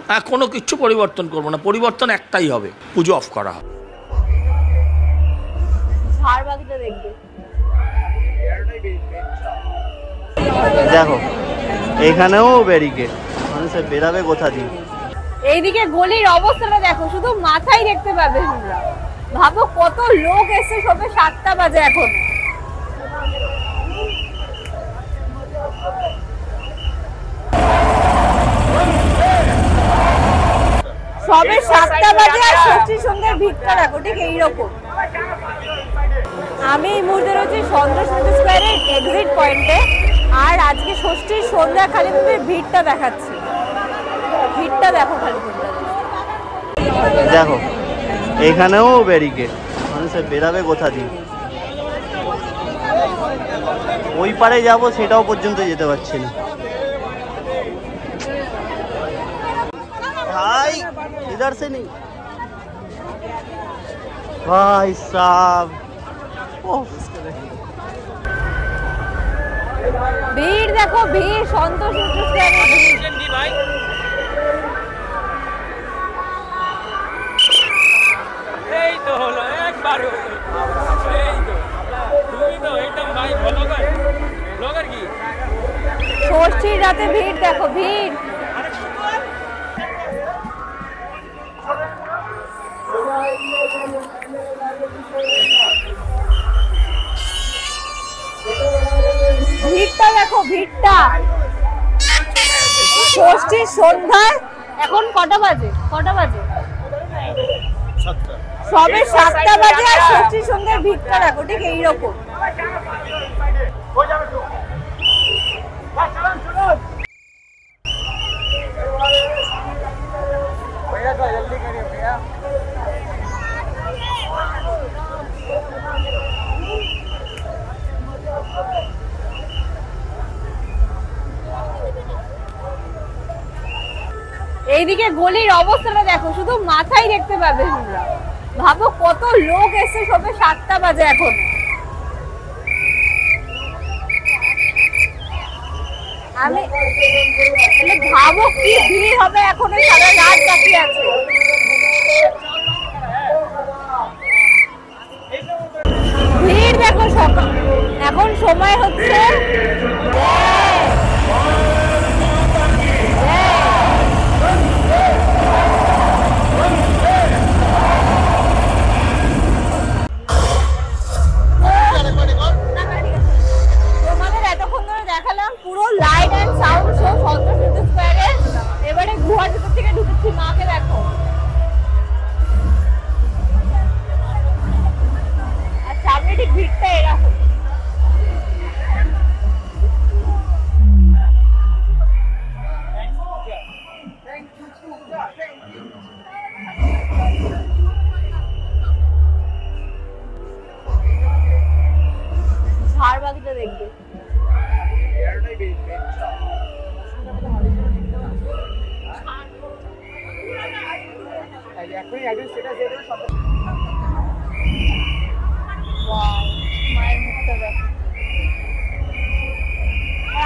হ্যাঁ, কোনো কিছু পরিবর্তন করবো না, পরিবর্তন একটাই হবে, পুজো অফ করা হবে। দেখো এখানেও ব্যারিকেড, মানুষের বেরাবে কোথা দিয়ে। এইদিকে গলির অবস্থাটা দেখো, শুধু মাথায় দেখতে পাবে তোমরা। ভাবো কত লোক এসে, সবে 7টা বাজে এখন। সবে 7টা বাজে আর ষষ্ঠীর সন্ধ্যার ভিড়টা দেখো ঠিক এইরকম। আমি এই মুহূর্তে রয়েছি সন্তোষ স্কোয়ারের এক্সিট পয়েন্টে, আর আজকে ষষ্ঠীর সন্ধ্যা কালীপুজোর ভিড়টা দেখাচ্ছি। ভিড়টা দেখো কালীপুজোর। দেখো এখানেও ব্যারিকেড, মানুষের বেরাবে কোথা দিয়ে। ওই পারে যাব সেটাও পর্যন্ত যেতে পারছি না। ভাই इधर से नहीं भाई साहब। ভিড় দেখো, ভিড় সন্তোষ স্কোয়ারে। এই তো হলো একবার, এই তো তুমি তো একদম ভাই ব্লগার কি ষষ্ঠীর রাতে ভিড় দেখো, ভিড়। ভিড়টা দেখো, ভিড়টা। ষষ্ঠীর সন্ধ্যায় এখন কটা বাজে? সবে 7টা বাজে আর ষষ্ঠীর সন্ধ্যার ভিড়টা দেখো ঠিক এইরকম। এইদিকে গলির অবস্থাটা দেখো, শুধু মাথায় দেখতে পাবে তোমরা। ভাবো কত লোক এসে, সবে 7টা বাজে এখন। আমি ভাবো কি ভিড় হবে, এখন সারা রাত বাকি আছে। ভিড় দেখো, সকাল এখন সময় হচ্ছে পুরো লাইট এন্ড সাউন্ড শো সন্তোষ স্কোয়ারে। এবারে গুহার ভিতর থেকে ঢুকেছি, মাকে দেখো। আর সামনে ঠিক ভিড়টা এরকম। ঝাড়বাতিটা দেখবে।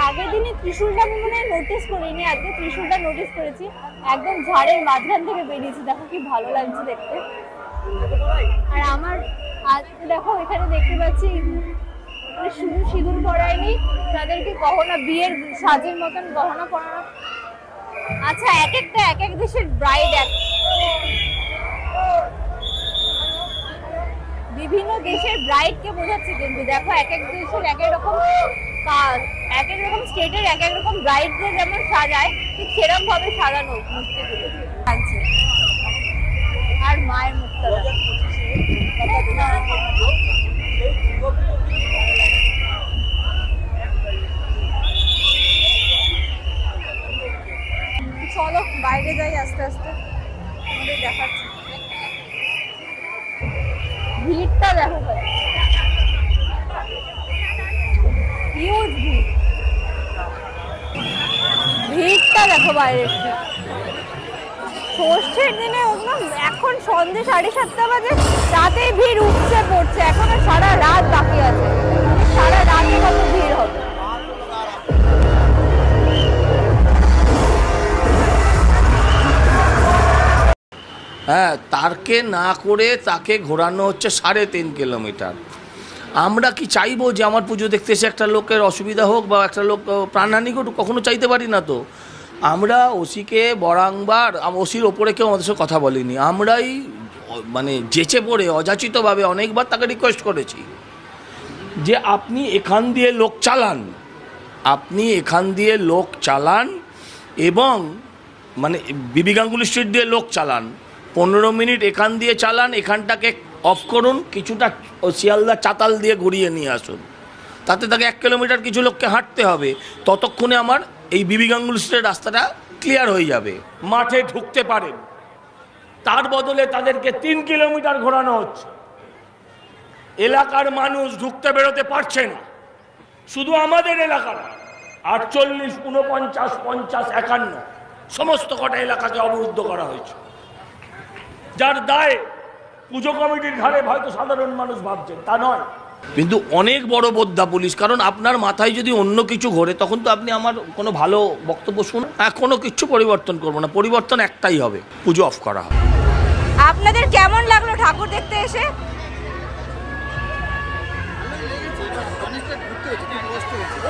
আগের দিনে ত্রিশূলটা আমি মনে হয় নোটিস করিনি, আজকে ত্রিশূলটা নোটিস করেছি। একদম ঝাড়ের মাঝখান থেকে বেরিয়েছি, দেখো কি ভালো লাগছে দেখতে। আর আমার আজকে দেখো এখানে দেখতে পাচ্ছি শুধু সিঁদুর পরায়নি, তাদেরকে গহনা, বিয়ের সাজের মতন গহনা পরানো। আচ্ছা, এক এক দেশের ব্রাইড, বিভিন্ন দেশের ব্রাইডকে বোঝাচ্ছে। কিন্তু দেখো এক এক দেশের এক এক রকম কাজ, এক এক রকম স্টেটের এক এক রকম ব্রাইডদের যেমন সাজায়, ঠিক সেরকম ভাবে সাজানো মূর্তিগুলো আছে। আর মায়ের মুখটা চলো বাইরে যাই আস্তে আস্তে, আমাদের দেখাচ্ছি। ভিড়টা দেখো, হিউজ ভিড়। ভিড়টা দেখো বাইরে। ষষ্ঠীর দিনে এখন সন্ধ্যে 7:30 বাজে, রাতেই ভিড় উঠছে পড়ছে। এখনো সারা রাত বাকি আছে, সারা রাতে কত ভিড় হবে। হ্যাঁ, তারকে না করে তাকে ঘোরানো হচ্ছে 3.5 কিলোমিটার। আমরা কি চাইবো যে আমার পুজো দেখতে এসে একটা লোকের অসুবিধা হোক বা একটা লোক প্রাণহানি ঘটুক? কখনো চাইতে পারি না তো। আমরা ওসিকে বরাংবার, ওসির ওপরে কেউ আমাদের সাথে কথা বলিনি, আমরাই মানে যেচে পড়ে অযাচিতভাবে অনেকবার তাকে রিকোয়েস্ট করেছি যে আপনি এখান দিয়ে লোক চালান এবং মানে বিবি গাঙ্গুলি স্ট্রিট দিয়ে লোক চালান, 15 মিনিট এখান দিয়ে চালান, এখানটাকে অফ করুন, কিছুটা শিয়ালদা চাতাল দিয়ে ঘুরিয়ে নিয়ে আসুন। তাতে তাকে 1 কিলোমিটার কিছু লোককে হাঁটতে হবে, ততক্ষণে আমার এই বিবি গাঙ্গুলি স্ট্রিটের রাস্তাটা ক্লিয়ার হয়ে যাবে। মাঠে ঢুকতে পারেন, তার বদলে তাদেরকে 3 কিলোমিটার ঘোরানো হচ্ছে। এলাকার মানুষ ঢুকতে বেরোতে পারছে না, শুধু আমাদের এলাকার 48, 49, 50, 51 সমস্ত কটা এলাকাকে অবরুদ্ধ করা হয়েছে, যার দায় পুজো কমিটির ঘাড়ে হয়তো সাধারণ মানুষ ভাবছেন, তা নয়। কিন্তু অনেক বড় বোদ্ধা পুলিশ, কারণ আপনার মাথায় যদি অন্য কিছু ঘোরে তখন তো আপনি আমার কোনো ভালো বক্তব্য শুনুন। কোনো কিছু পরিবর্তন করবো না, পরিবর্তন একটাই হবে, পুজো অফ করা হবে। আপনাদের কেমন লাগলো ঠাকুর দেখতে এসে?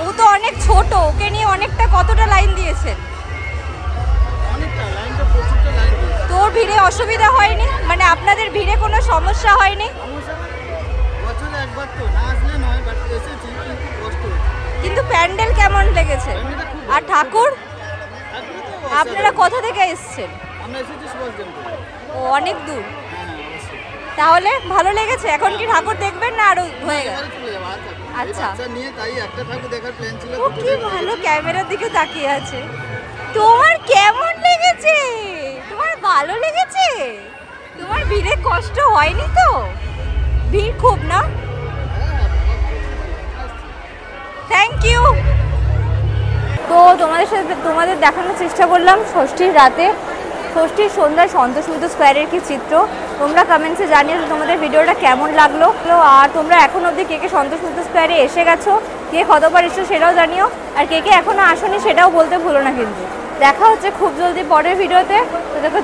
ও তো অনেক ছোট, ওকে নিয়ে কতটা লাইন দিয়েছেন? তোর ভিড়ে অসুবিধা হয়নি? মানে আপনাদের ভিড়ে কোনো সমস্যা হয়নি? কিন্তু প্যান্ডেল কেমন লেগেছে? আর ঠাকুর আপনারা কোথা থেকে এসেছেন? ও অনেক দূর। তাহলে ভালো লেগেছে? এখন কি ঠাকুর দেখবেন না আরো হয়ে গেছে? আচ্ছা, ও কি ভালো ক্যামেরার দিকে তাকিয়ে আছে। তোমার কেমন লেগেছে? তোমার ভালো লেগেছে? তোমার ভিড়ে কষ্ট হয়নি তো? ভিড় খুব না? Thank you. তো তোমাদের দেখানোর চেষ্টা করলাম ষষ্ঠীর রাতে, ষষ্ঠীর সন্ধ্যায় সন্তোষ মিত্র স্কোয়ারের কি চিত্র। তোমরা কমেন্টসে জানিয়ে তোমাদের ভিডিওটা কেমন লাগলো, আর তোমরা এখন অবধি কে কে সন্তোষ মিত্র স্কোয়ারে এসে গেছো, কে কতবার এসছো সেটাও জানিও, আর কে কে এখনো আসোনি সেটাও বলতে ভুলো না। কিন্তু দেখা হচ্ছে খুব জলদি পরের ভিডিওতে। ততক্ষণ